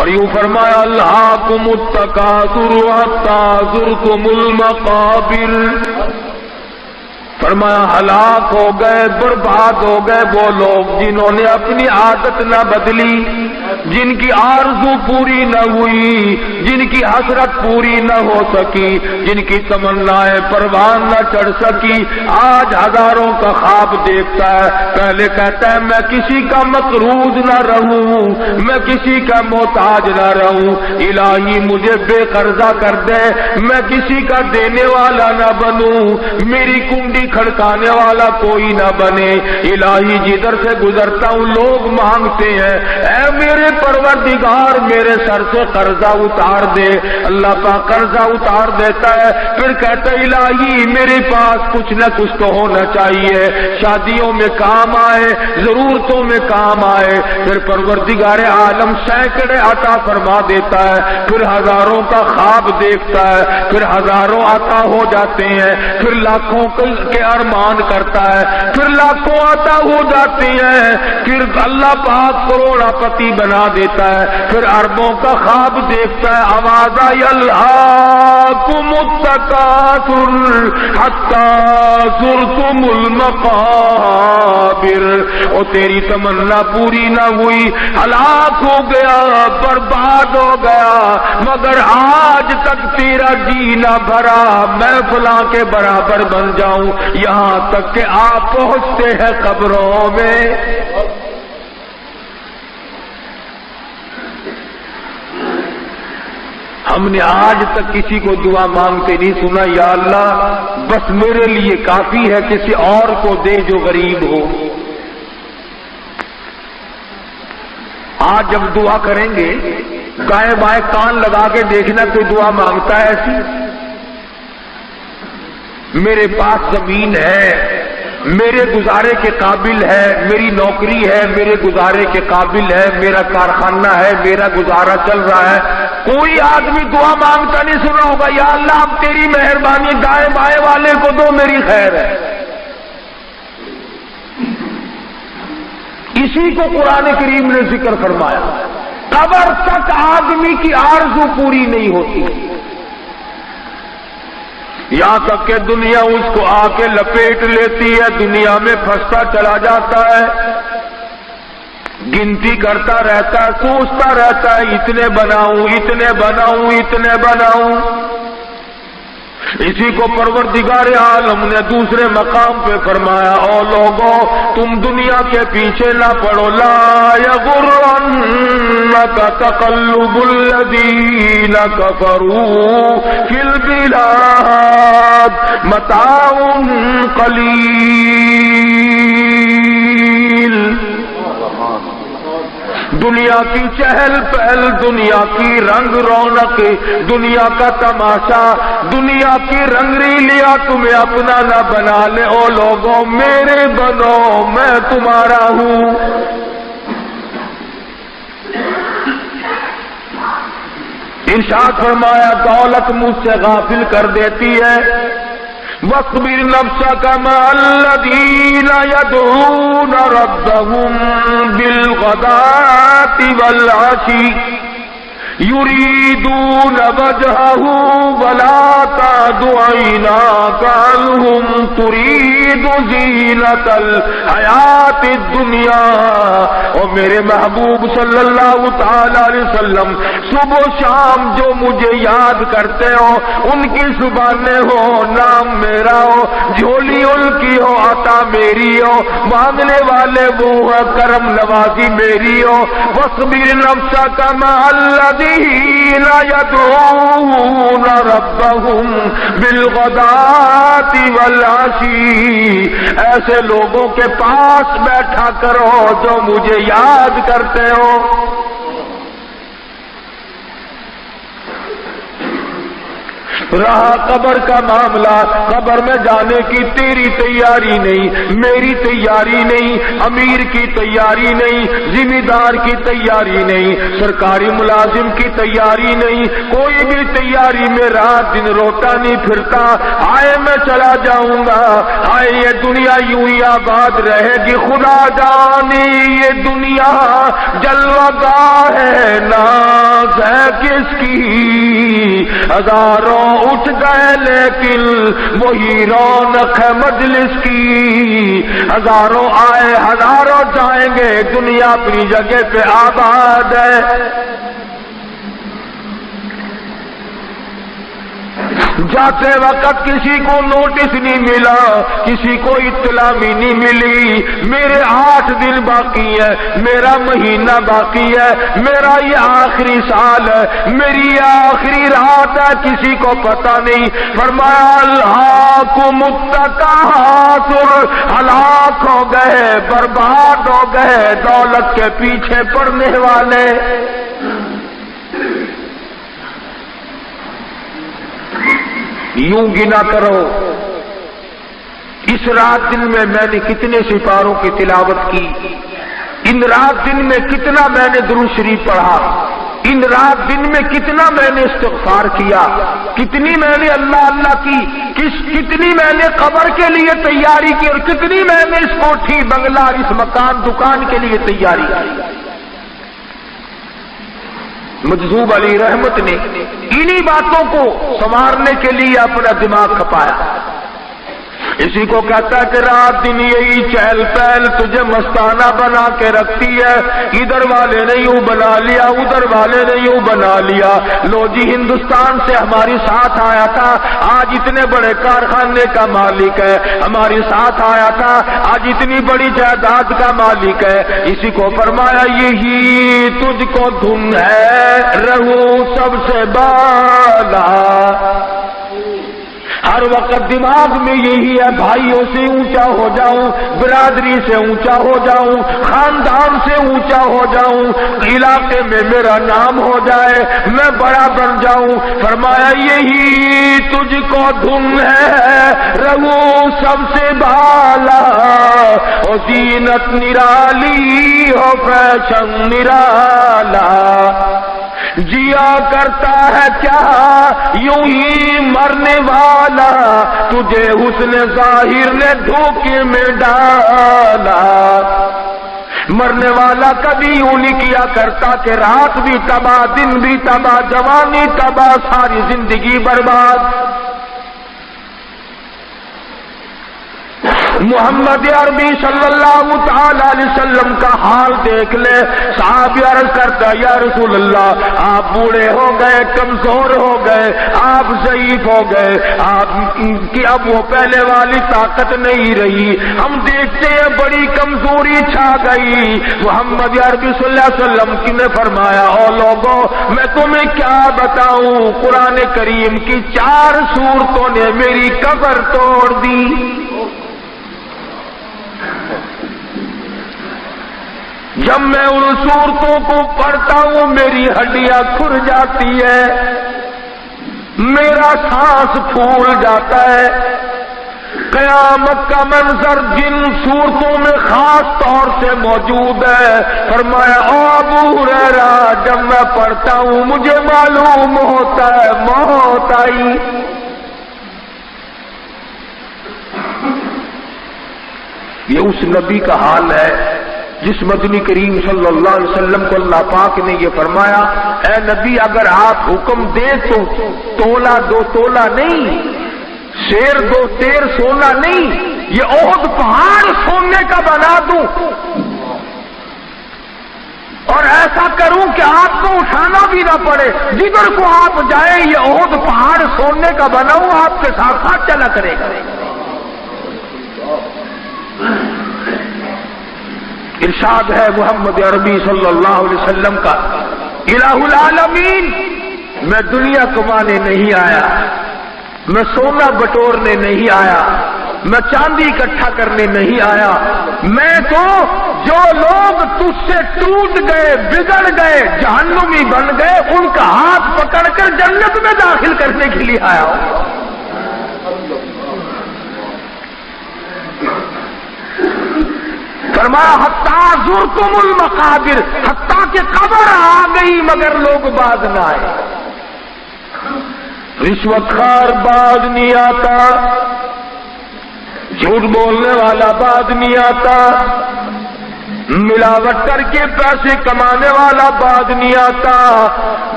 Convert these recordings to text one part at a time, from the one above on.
اور یوں فرمایا الہاکم التکاثر حتی زرتم المقابر، فرمایا ہلاک ہو گئے، برباد ہو گئے وہ لوگ جنہوں نے اپنی عادت نہ بدلی، جن کی آرزو پوری نہ ہوئی، جن کی حسرت پوری نہ ہو سکی، جن کی تمنائیں پروان نہ چڑھ سکی، آج ہزاروں کا خواب دیکھتا ہے، پہلے کہتا ہے میں کسی کا مقروض نہ رہوں، میں کسی کا محتاج نہ رہوں، الہی مجھے بے قرضہ کر دے، میں کسی کا دینے والا نہ بنوں، میری کنڈی کھڑکانے والا کوئی نہ بنے، الہی جدھر سے گزرتا ہوں لوگ مانگتے ہیں، اے میرے پروردگار میرے سر سے قرضہ اتار دے، اللہ پاک قرضہ اتار دیتا ہے، پھر کہتا ہے الہی میرے پاس کچھ نہ کچھ تو ہونا چاہیے، شادیوں میں کام آئے، ضرورتوں میں کام آئے، پھر پروردگار عالم سینکڑے عطا فرما دیتا ہے، پھر ہزاروں کا خواب دیکھتا ہے، پھر ہزاروں عطا ہو جاتے ہیں، پھر لاکھوں کے ارمان کرتا ہے، پھر لاکھوں عطا ہو جاتے ہیں، پھر اللہ پاک کروڑا پتی بنا دیتا ہے، پھر اربوں کا خواب دیکھتا ہے، آواز آئی الہاکم التکاثر حتی زرتم المقابر، او تیری تمنا پوری نہ ہوئی، ہلاک ہو گیا، برباد ہو گیا، مگر آج تک تیرا جی نہ بھرا، میں فلاں کے برابر بن جاؤں، یہاں تک کہ آپ پہنچتے ہیں قبروں میں۔ ہم نے آج تک کسی کو دعا مانگتے نہیں سنا یا اللہ بس میرے لیے کافی ہے، کسی اور کو دے جو غریب ہو۔ آج جب دعا کریں گے دائیں بائیں کان لگا کے دیکھنا کوئی دعا مانگتا ہے ایسی؟ میرے پاس زمین ہے، میرے گزارے کے قابل ہے، میری نوکری ہے، میرے گزارے کے قابل ہے، میرا کارخانہ ہے، میرا گزارا چل رہا ہے، کوئی آدمی دعا مانگتا نہیں سنا ہوگا یا اللہ اب تیری مہربانی دائیں بائیں والے کو دو میری خیر ہے۔ اسی کو قرآن کریم نے ذکر فرمایا، قبر تک آدمی کی آرزو پوری نہیں ہوتی، یہاں تک کہ دنیا اس کو آ کے لپیٹ لیتی ہے، دنیا میں پھنستا چلا جاتا ہے، گنتی کرتا رہتا ہے، سوچتا رہتا ہے اتنے بناؤں اتنے بناؤں اتنے بناؤں۔ اسی کو پروردگار عالم نے دوسرے مقام پہ فرمایا، او لوگوں تم دنیا کے پیچھے نہ پڑو، لا یغرنک تقلب الذین کفروا فی البلاد متاع قلیل۔ دنیا کی چہل پہل، دنیا کی رنگ رونق، دنیا کا تماشا، دنیا کی رنگ ریلیاں تمہیں اپنا نہ بنا لے، او لوگوں میرے بنو میں تمہارا ہوں۔ ارشاد فرمایا دولت مجھ سے غافل کر دیتی ہے، وَاصْبِرْ نَفْسَكَ مَعَ الَّذِينَ يَدْعُونَ رَبَّهُمْ بِالْغَدَاةِ وَالْعَشِيِّ يُرِيدُونَ وَجْهَهُ وَلَا تَعْدُ عَيْنَاكَ عَنْهُمْ تُرِيدُ زِينَةَ الْحَيَاةِ الدُّنْيَا۔ اور میرے محبوب صلی اللہ تعالی علیہ وسلم صبح و شام جو مجھے یاد کرتے ہو، ان کی زبانیں ہو، نام میرا ہو، جھولی ان کی ہو، عطا میری ہو، مانگنے والے وہ ہے، کرم نوازی میری ہو۔ وَاصْبِرْ نَفْسَكَ مَعَ الَّذِينَ يَدْعُونَ رَبَّهُمْ بِالْغَدَاةِ وَالْعَشِيِّ، ایسے لوگوں کے پاس بیٹھا کرو جو مجھے یاد کرتے ہو۔ رہا قبر کا معاملہ، قبر میں جانے کی تیری تیاری نہیں، میری تیاری نہیں، امیر کی تیاری نہیں، ذمہ دار کی تیاری نہیں، سرکاری ملازم کی تیاری نہیں، کوئی بھی تیاری میں رات دن روتا نہیں پھرتا، آئے میں چلا جاؤں گا، آئے یہ دنیا یوں ہی آباد رہے گی، خدا جانے یہ دنیا جلوہ گاہ ہے نا کس کی؟ ہزاروں اٹھ گئے لیکن وہی رونق ہے مجلس کی، ہزاروں آئے ہزاروں جائیں گے، دنیا اپنی جگہ پہ آباد ہے۔ جاتے وقت کسی کو نوٹس نہیں ملا، کسی کو اطلاع بھی نہیں ملی، میرے 8 دن باقی ہے، میرا مہینہ باقی ہے، میرا یہ آخری سال ہے، میری یہ آخری رات ہے، کسی کو پتہ نہیں۔ فرمایا الہاکم التکاثر، ہلاک ہو گئے، برباد ہو گئے دولت کے پیچھے پڑنے والے۔ یوں گنا کرو اس رات دن میں نے کتنے سپاروں کی تلاوت کی، ان رات دن میں کتنا میں نے درود شریف پڑھا، ان رات دن میں کتنا میں نے استغفار کیا، کتنی میں نے اللہ اللہ کی، کتنی میں نے قبر کے لیے تیاری کی، اور کتنی میں نے اس کوٹھی بنگلہ اس مکان دکان کے لیے تیاری کی۔ مجذوب علی رحمت نے انہی باتوں کو سنوارنے کے لیے اپنا دماغ کھپایا۔ اسی کو کہتا ہے کہ رات دن یہی چہل پہل تجھے مستانہ بنا کے رکھتی ہے، ادھر والے نے یوں بنا لیا، ادھر والے نے یوں بنا لیا۔ لو جی ہندوستان سے ہماری ساتھ آیا تھا، آج اتنے بڑے کارخانے کا مالک ہے، ہماری ساتھ آیا تھا، آج اتنی بڑی جائیداد کا مالک ہے۔ اسی کو فرمایا یہی تجھ کو دھن ہے رہوں سب سے بالا، ہر وقت دماغ میں یہی ہے، بھائیوں سے اونچا ہو جاؤں، برادری سے اونچا ہو جاؤں، خاندان سے اونچا ہو جاؤں، علاقے میں میرا نام ہو جائے، میں بڑا بن جاؤں۔ فرمایا یہی تجھ کو دھن ہے رہوں سب سے بالا، او زینت نرالی ہو فیشن نرالا، جیا کرتا ہے کیا یوں ہی مرنے والا، تجھے حسن ظاہر نے دھوکے میں ڈالا۔ مرنے والا کبھی یوں نہیں کیا کرتا کہ رات بھی تباہ، دن بھی تباہ، جوانی تباہ، ساری زندگی برباد۔ محمد عربی صلی اللہ تعالی علیہ وسلم کا حال دیکھ لے۔ صحابی عرض کرتا یا رسول اللہ آپ بوڑھے ہو گئے، کمزور ہو گئے، آپ ضعیف ہو گئے، آپ کی اب وہ پہلے والی طاقت نہیں رہی، ہم دیکھتے ہیں بڑی کمزوری چھا گئی۔ محمد عربی صلی اللہ علیہ وسلم کی نے فرمایا او لوگوں میں تمہیں کیا بتاؤں، قرآن کریم کی 4 سورتوں نے میری کمر توڑ دی۔ جب میں ان صورتوں کو پڑھتا ہوں میری ہڈیاں کھر جاتی ہے، میرا سانس پھول جاتا ہے۔ قیامت کا منظر جن صورتوں میں خاص طور سے موجود ہے، فرمایا او ابو ہریرہ جب میں پڑھتا ہوں مجھے معلوم ہوتا ہے موت آئی۔ یہ اس نبی کا حال ہے جس مدنی کریم صلی اللہ علیہ وسلم کو اللہ پاک نے یہ فرمایا اے نبی اگر آپ حکم دیں تو تولا 2 تولا نہیں، شیر 2 تیر سونا نہیں، یہ احد پہاڑ سونے کا بنا دوں اور ایسا کروں کہ آپ کو اٹھانا بھی نہ پڑے، جدھر کو آپ جائیں یہ احد پہاڑ سونے کا بناؤں آپ کے ساتھ ساتھ چلا کرے گا۔ ارشاد ہے محمد عربی صلی اللہ علیہ وسلم کا الہ العالمین میں دنیا کمانے نہیں آیا، میں سونا بٹورنے نہیں آیا، میں چاندی اکٹھا کرنے نہیں آیا، میں تو جو لوگ تجھ سے ٹوٹ گئے، بگڑ گئے، جہنمی بن گئے ان کا ہاتھ پکڑ کر جنت میں داخل کرنے کے لیے آیا ہوں۔ فرمایا حتیٰ زرتم المقابر، حتیٰ کہ قبر آ گئی مگر لوگ باز نہ آئے۔ رشوت خوار باز نہیں آتا، جھوٹ بولنے والا باز نہیں آتا، ملاوٹ کر کے پیسے کمانے والا باز نہیں آتا،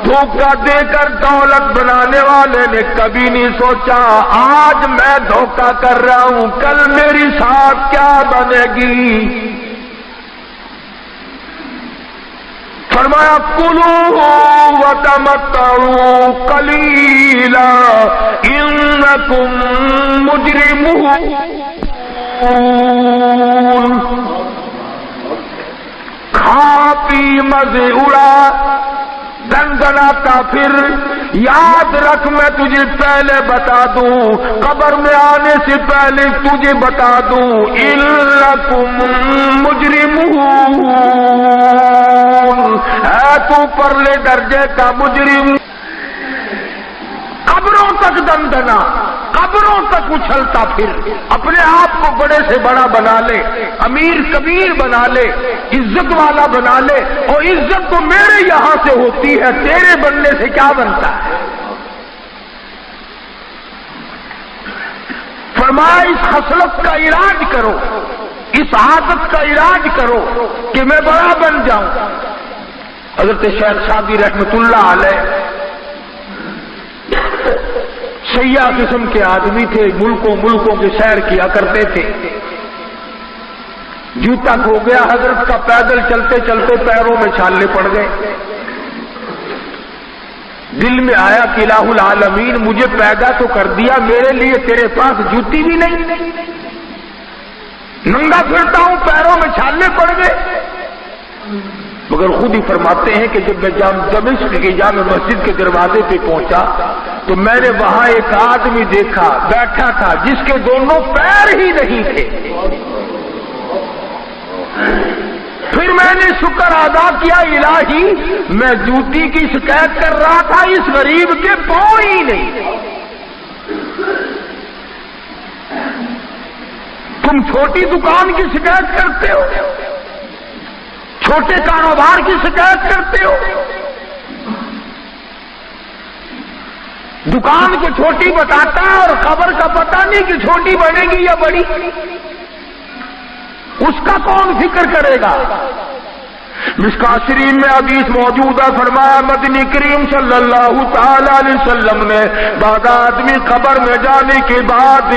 دھوکہ دے کر دولت بنانے والے نے کبھی نہیں سوچا آج میں دھوکہ کر رہا ہوں کل میری ساتھ کیا بنے گی۔ فرمایا کلوا وتمتعوا قلیلا انکم مجرمون۔ کھا پی مزے اڑا دنگناتا پھر، یاد رکھ میں تجھے پہلے بتا دوں، قبر میں آنے سے پہلے تجھے بتا دوں انکم مجرمون، ہے تو پرلے درجے کا مجرم۔ قبروں تک دندنا، قبروں تک اچھلتا پھر، اپنے آپ کو بڑے سے بڑا بنا لے، امیر کبیر بنا لے، عزت والا بنا لے، اور عزت تو میرے یہاں سے ہوتی ہے، تیرے بننے سے کیا بنتا ہے؟ فرمایا اس خصلت کا علاج کرو، اس عادت کا علاج کرو کہ میں بڑا بن جاؤں۔ حضرت شیخ شادی رحمت اللہ علیہ سیاح قسم کے آدمی تھے، ملکوں کی سیر کیا کرتے تھے۔ جوتا کھو گیا حضرت کا، پیدل چلتے چلتے پیروں میں چھالے پڑ گئے۔ دل میں آیا کہ الہ العالمین مجھے پیدا تو کر دیا، میرے لیے تیرے پاس جوتی بھی نہیں، ننگا پھرتا ہوں پیروں میں چھالے پڑ گئے۔ مگر خود ہی فرماتے ہیں کہ جب میں دمشق کی جامع مسجد کے دروازے پہ پہنچا تو میں نے وہاں ایک آدمی دیکھا بیٹھا تھا جس کے دونوں پیر ہی نہیں تھے۔ پھر میں نے شکر ادا کیا الہی میں جوتی کی شکایت کر رہا تھا، اس غریب کے پاؤں ہی نہیں۔ تم چھوٹی دکان کی شکایت کرتے ہو، چھوٹے کاروبار کی شکایت کرتے ہو، دکان کو چھوٹی بتاتا ہے اور خبر کا پتہ نہیں کہ چھوٹی بنے گی یا بڑی، اس کا کون فکر کرے گا؟ مشکوٰۃ شریف میں حدیث موجود ہے، فرمایا مدنی کریم صلی اللہ تعالی علیہ وسلم نے بعد آدمی قبر میں جانے کے بعد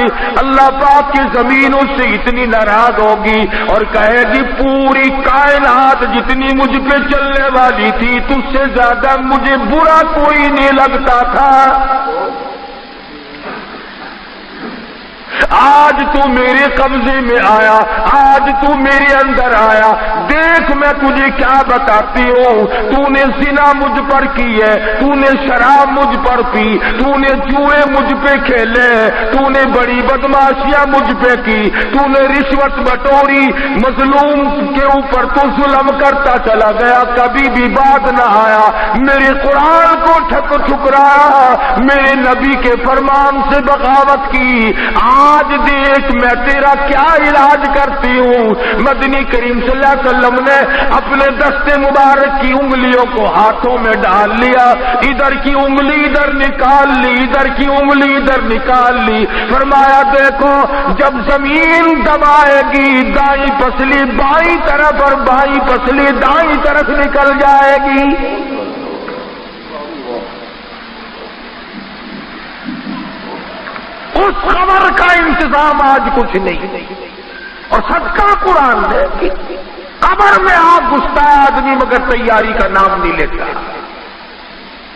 اللہ پاک کی زمین اس سے اتنی ناراض ہوگی اور کہے گی پوری کائنات جتنی مجھ پہ چلنے والی تھی تجھ سے زیادہ مجھے برا کوئی نہیں لگتا تھا، آج تو میرے قبضے میں آیا، آج تو میرے اندر آیا، دیکھ میں تجھے کیا بتاتی ہوں، تو نے زنا مجھ پر کی ہے، تو نے شراب مجھ پر پی، تو نے جوئے مجھ پہ کھیلے، تو نے بڑی بدماشیاں مجھ پہ کی، تو نے رشوت بٹوری، مظلوم کے اوپر تو ظلم کرتا چلا گیا، کبھی بھی بات نہ آیا، میرے قرآن کو ٹھکرایا، میرے نبی کے فرمان سے بغاوت کی، آج دیکھ میں تیرا کیا علاج کرتی ہوں۔ مدنی کریم صلی اللہ علیہ وسلم نے اپنے دستے مبارک کی انگلیوں کو ہاتھوں میں ڈال لیا، ادھر کی انگلی ادھر نکال لی، ادھر کی انگلی ادھر نکال لی، فرمایا دیکھو جب زمین دبائے گی دائیں پسلی بائیں طرف اور بائیں پسلی دائیں طرف نکل جائے گی۔ اس خبر کا انتظام آج کچھ نہیں، اور صدقہ قرآن نے قبر میں آگ گھستا ہے آدمی مگر تیاری کا نام نہیں لیتا،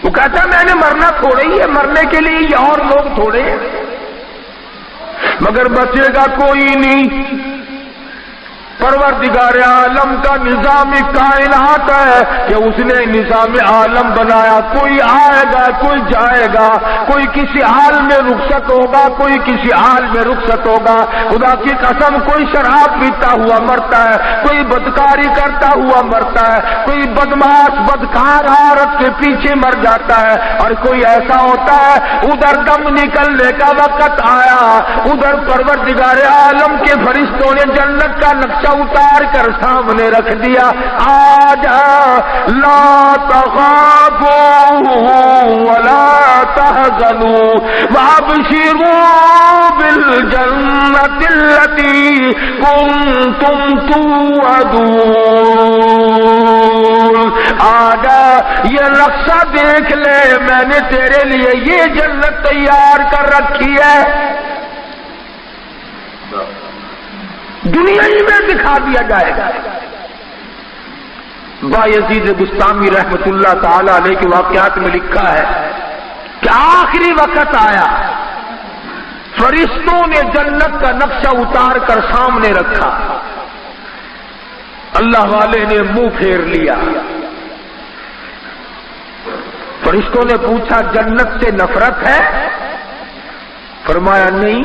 وہ کہتا ہے میں نے مرنا تھوڑے ہی ہے، مرنے کے لیے یہ اور لوگ تھوڑے ہیں، مگر بچے گا کوئی نہیں۔ پروردگار عالم کا نظام کائنات ہے کہ اس نے نظام عالم بنایا، کوئی آئے گا کوئی جائے گا، کوئی کسی حال میں رخصت ہوگا کوئی کسی حال میں رخصت ہوگا، خدا کی قسم کوئی شراب پیتا ہوا مرتا ہے، کوئی بدکاری کرتا ہوا مرتا ہے، کوئی بدماش بدکار عورت کے پیچھے مر جاتا ہے، اور کوئی ایسا ہوتا ہے ادھر دم نکلنے کا وقت آیا، ادھر پروردگار عالم کے فرشتوں نے جنت کا نقشہ اتار کر سامنے رکھ دیا، آج لا تخافوا ولا تحزنوا تحزنوا وابشروا بالجنة التي كنتم توعدون. آجا یہ نقشہ دیکھ لے، میں نے تیرے لیے یہ جنت تیار کر رکھی ہے. دنیا ہی میں دکھا دیا جائے گا. بایزید بستامی رحمت اللہ تعالی علیہ کے واقعات میں لکھا ہے کہ آخری وقت آیا، فرشتوں نے جنت کا نقشہ اتار کر سامنے رکھا، اللہ والے نے منہ پھیر لیا. فرشتوں نے پوچھا جنت سے نفرت ہے؟ فرمایا نہیں.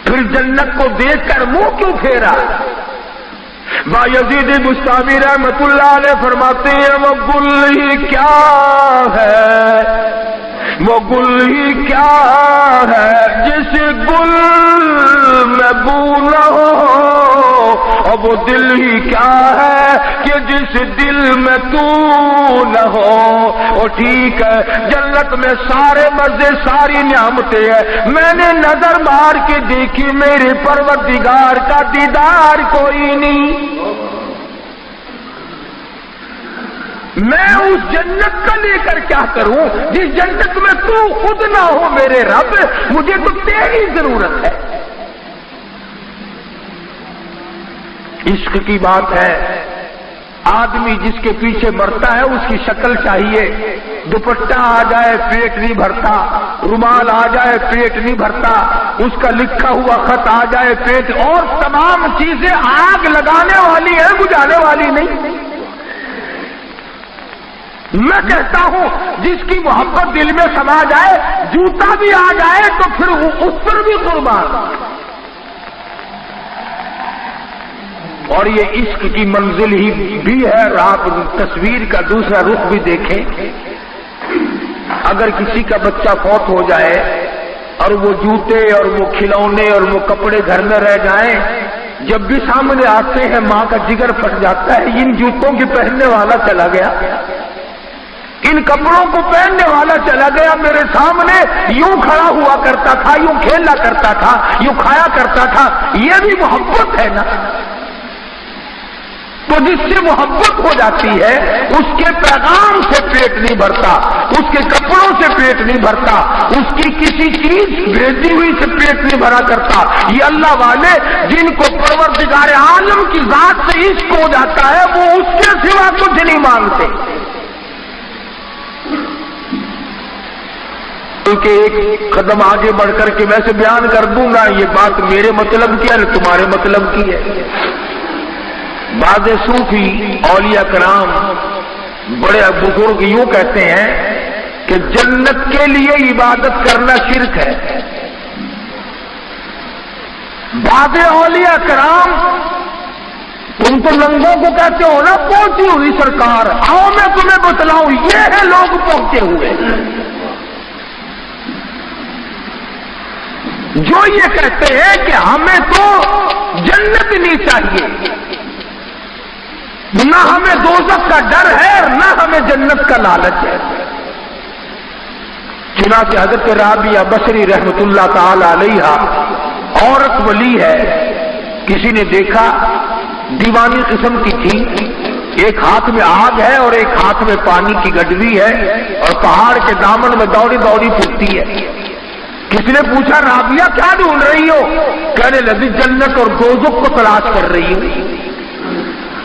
پھر جنت کو دیکھ کر منہ کیوں پھیرا؟ بایزید بستامی رحمت اللہ علیہ فرماتے ہیں وہ گل ہی کیا ہے، وہ گل ہی کیا ہے جس گل میں بو نہ ہو، اور وہ دل ہی کیا ہے کہ جس دل میں تو نہ ہو. اور ٹھیک ہے جنت میں سارے مزے ساری نعمتیں ہیں، میں نے نظر مار کے دیکھی میرے پروردگار کا دیدار کوئی نہیں. میں اس جنت کا لے کر کیا کروں جس جنت میں تو خود نہ ہو میرے رب، مجھے تو تیری ضرورت ہے. عشق کی بات ہے. آدمی جس کے پیچھے مرتا ہے اس کی شکل چاہیے، دوپٹہ آ جائے پیٹ نہیں بھرتا، رومال آ جائے پیٹ نہیں بھرتا، اس کا لکھا ہوا خط آ جائے پیٹ، اور تمام چیزیں آگ لگانے والی ہیں، بجھانے والی نہیں. میں کہتا ہوں جس کی محبت دل میں سما جائے، جوتا بھی آ جائے تو پھر اس پر بھی قربان. اور یہ عشق کی منزل ہی بھی ہے. آپ تصویر کا دوسرا رخ بھی دیکھیں. اگر کسی کا بچہ فوت ہو جائے اور وہ جوتے اور وہ کھلونے اور وہ کپڑے گھر میں رہ جائیں، جب بھی سامنے آتے ہیں ماں کا جگر پھٹ جاتا ہے. ان جوتوں کے پہننے والا چلا گیا، ان کپڑوں کو پہننے والا چلا گیا. میرے سامنے یوں کھڑا ہوا کرتا تھا، یوں کھیلا کرتا تھا، یوں کھایا کرتا تھا. یہ بھی محبت ہے نا. تو جس سے محبت ہو جاتی ہے اس کے پیغام سے پیٹ نہیں بھرتا، اس کے کپڑوں سے پیٹ نہیں بھرتا، اس کی کسی چیز بھیجی ہوئی سے پیٹ نہیں بھرا کرتا. یہ اللہ والے جن کو پروردگار عالم کی ذات سے عشق ہو جاتا ہے وہ اس کے سوا کچھ نہیں مانگتے. کہ ایک قدم آگے بڑھ کر کے ویسے بیان کر دوں گا یہ بات میرے مطلب کی ہے نہ تمہارے مطلب کی ہے. بعض صوفی اولیاء کرام بڑے بزرگ یوں کہتے ہیں کہ جنت کے لیے عبادت کرنا شرک ہے. بعض اولیاء کرام تم تو لنگوں کو کہتے ہو نا پہنچی ہوئی سرکار، آؤ میں تمہیں بتلاؤں یہ ہے لوگ پہنچے ہوئے. جو یہ کہتے ہیں کہ ہمیں تو جنت نہیں چاہیے، نہ ہمیں دوزخ کا ڈر ہے نہ ہمیں جنت کا لالچ ہے. چنانچہ حضرت رابعہ بصری رحمت اللہ تعالی علیہا عورت ولی ہے، کسی نے دیکھا دیوانی قسم کی تھی، ایک ہاتھ میں آگ ہے اور ایک ہاتھ میں پانی کی گڈوی ہے اور پہاڑ کے دامن میں دوڑی دوڑی پھرتی ہے. کسی نے پوچھا رابعہ کیا ڈھونڈ رہی ہو؟ کہنے لگی جنت اور دوزخ کو تلاش کر رہی ہوں.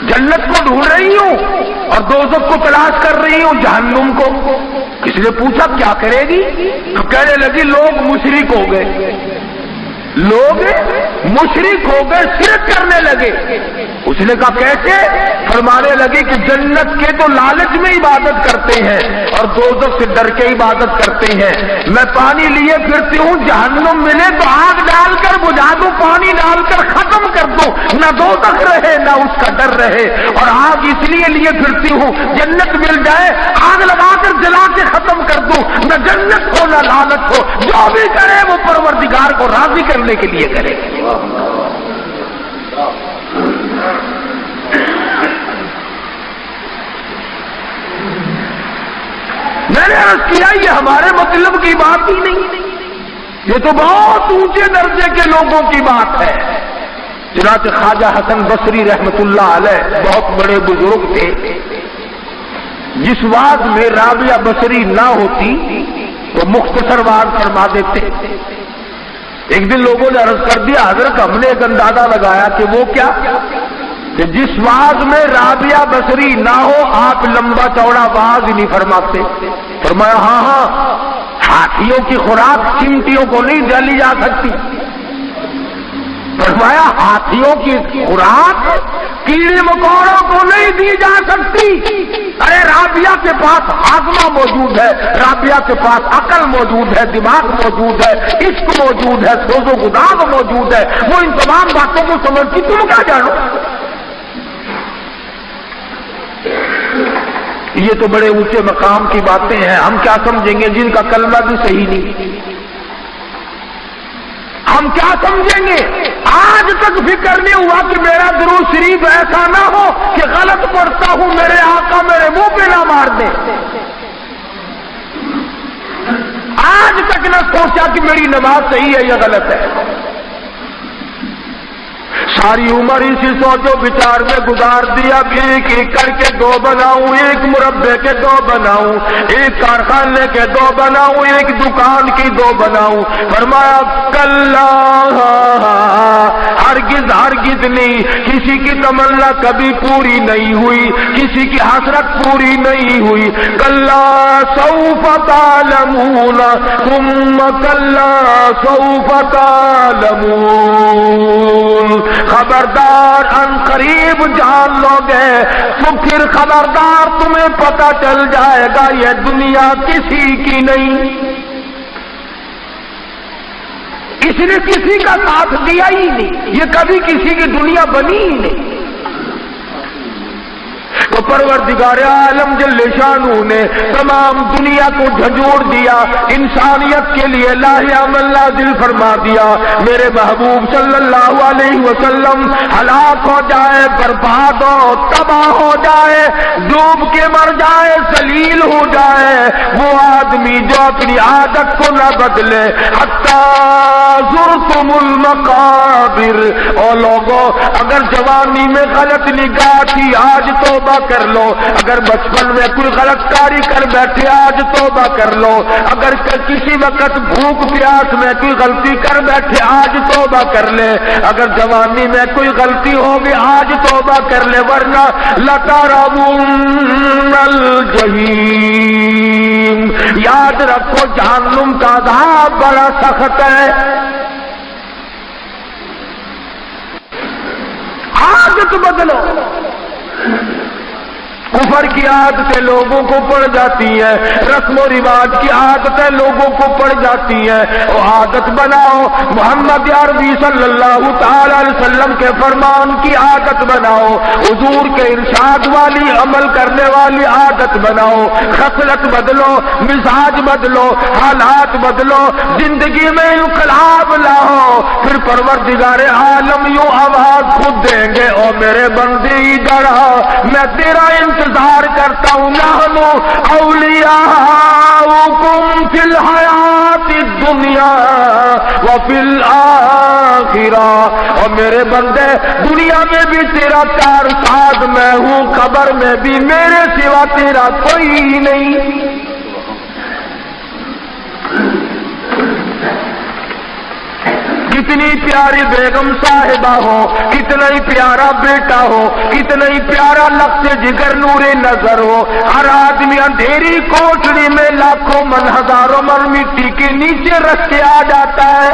جنت کو ڈھونڈ رہی ہوں اور دوزخ کو تلاش کر رہی ہوں، جہنم کو. کسی نے پوچھا کیا کرے گی؟ تو کہنے لگی لوگ مشرک ہو گئے، لوگ مشرک ہو گئے، شرک کرنے لگے. اس نے کہا کیسے؟ فرمانے لگے کہ جنت کے تو لالچ میں عبادت کرتے ہیں اور دوزخ سے ڈر کے عبادت کرتے ہیں. میں پانی لیے پھرتی ہوں، جہنم ملے تو آگ ڈال کر بجھا دوں، پانی ڈال کر ختم کر دوں، نہ دوزخ رہے نہ اس کا ڈر رہے. اور آگ اس لیے پھرتی ہوں جنت مل جائے آگ لگا کر جلا کے ختم کر دوں، نہ جنت ہو نہ لالچ ہو. جو بھی کرے وہ پروردگار کو راضی کرنے کے لیے کرے. میں نے عرض کیا یہ ہمارے مطلب کی بات ہی نہیں، یہ تو بہت اونچے درجے کے لوگوں کی بات ہے۔ چنانچہ خواجہ حسن بصری رحمت اللہ علیہ بہت بڑے بزرگ تھے، جس وعظ میں رابعہ بصری نہ ہوتی تو مختصر وعظ فرما دیتے۔ ایک دن لوگوں نے عرض کر دیا حضرت ہم نے ایک اندازہ لگایا کہ وہ کیا کہ جس وعظ میں رابعہ بصری نہ ہو آپ لمبا چوڑا وعظ ہی نہیں فرماتے۔ فرمایا ہاں ہاتھیوں کی خوراک چمٹیوں کو نہیں ڈالی جا سکتی۔ فرمایا ہاتھیوں کی خوراک کیڑے مکوڑوں کو نہیں دی جا سکتی۔ ارے رابعہ کے پاس ہاضمہ موجود ہے، رابعہ کے پاس عقل موجود ہے، دماغ موجود ہے، عشق موجود ہے، سوز و گداغ موجود ہے، وہ ان تمام باتوں کو سمجھتی، تم کیا جانو؟ یہ تو بڑے اونچے مقام کی باتیں ہیں، ہم کیا سمجھیں گے جن کا کلمہ بھی صحیح نہیں؟ ہم کیا سمجھیں گے؟ آج تک فکر نہیں ہوا کہ میرا درود شریف ایسا نہ ہو کہ غلط پڑھتا ہوں میرے آقا میرے منہ پہ نہ مار دے۔ آج تک نہ سوچا کہ میری نماز صحیح ہے یا غلط ہے۔ ساری عمر اسی سوچ و بچار میں گزار دیا، ایک ایک کر کے دو بناؤں، ایک مربے کے دو بناؤں، ایک کارخانے کے دو بناؤں، ایک دکان کی دو بناؤں۔ فرمایا کلا ہرگز ہرگز نہیں، کسی کی تمنا کبھی پوری نہیں ہوئی، کسی کی حسرت پوری نہیں ہوئی۔ کلا سوف تعلمون ثم کلا سوف تعلمون، خبردار ان قریب جان لو گے تو پھر خبردار تمہیں پتہ چل جائے گا یہ دنیا کسی کی نہیں۔ اس نے کسی کا ساتھ دیا ہی نہیں، یہ کبھی کسی کی دنیا بنی ہی نہیں۔ تو پروردگار عالم جل شانہ نے تمام دنیا کو جھنجھوڑ دیا، انسانیت کے لیے لاہم اللہ دل فرما دیا، میرے محبوب صلی اللہ علیہ وسلم ہلاک ہو جائے، برباد ہو، تباہ ہو جائے، ڈوب کے مر جائے، ذلیل ہو جائے، وہ آدمی جو اپنی عادت کو نہ بدلے۔ حتی زرتم المقابر، اور لوگوں اگر جوانی میں غلط نگاہ تھی آج توبہ کر لو، اگر بچپن میں کوئی غلط کاری کر بیٹھے آج توبہ کر لو، اگر کسی وقت بھوک پیاس میں کوئی غلطی کر بیٹھے آج توبہ کر لے، اگر جوانی میں کوئی غلطی ہوگی آج توبہ کر لے، ورنہ لَتَرَوُنَّ الْجَحِيمَ، یاد رکھو جہنم کا عذاب بڑا سخت ہے۔ عادت بدلو، کفر کی عادتیں لوگوں کو پڑ جاتی ہیں، رسم و رواج کی عادتیں لوگوں کو پڑ جاتی ہیں، وہ عادت بناؤ محمد عربی صلی اللہ تعالی علیہ وسلم کے فرمان کی عادت بناؤ، حضور کے ارشاد والی عمل کرنے والی عادت بناؤ، خصلت بدلو، مزاج بدلو، حالات بدلو، زندگی میں انقلاب لاؤ، پھر پروردگار عالم یوں آواز خود دیں گے، او میرے بندے ادھر آ، میں تیرا انتظار کرتا ہوں، نحن اولیاؤکم فی الحیات الدنیا وفی الآخرہ، اور میرے بندے دنیا میں بھی تیرا کارساز میں ہوں، قبر میں بھی میرے سوا تیرا کوئی نہیں۔ کتنی پیاری بیگم صاحبہ ہو، کتنا ہی پیارا بیٹا ہو، کتنا ہی پیارا لفظ جگر نور نظر ہو، ہر آدمی اندھیری کوٹڑی میں لاکھوں من ہزاروں من مٹی کے نیچے رکھ کے آ جاتا ہے۔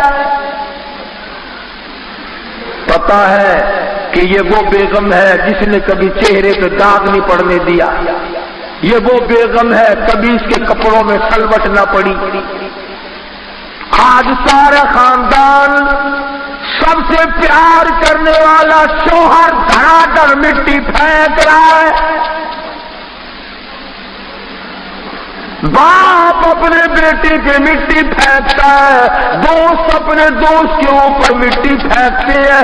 پتا ہے کہ یہ وہ بیگم ہے جس نے کبھی چہرے پہ داغ نہیں پڑنے دیا، یہ وہ بیگم ہے کبھی اس کے کپڑوں میں سلوٹ نہ پڑی۔ آج سارا خاندان سب سے پیار کرنے والا شوہر دھڑا کر مٹی پھینک رہا ہے، باپ اپنے بیٹے پہ مٹی پھینکتا ہے، دوست اپنے دوست کے اوپر مٹی پھینکتے ہیں،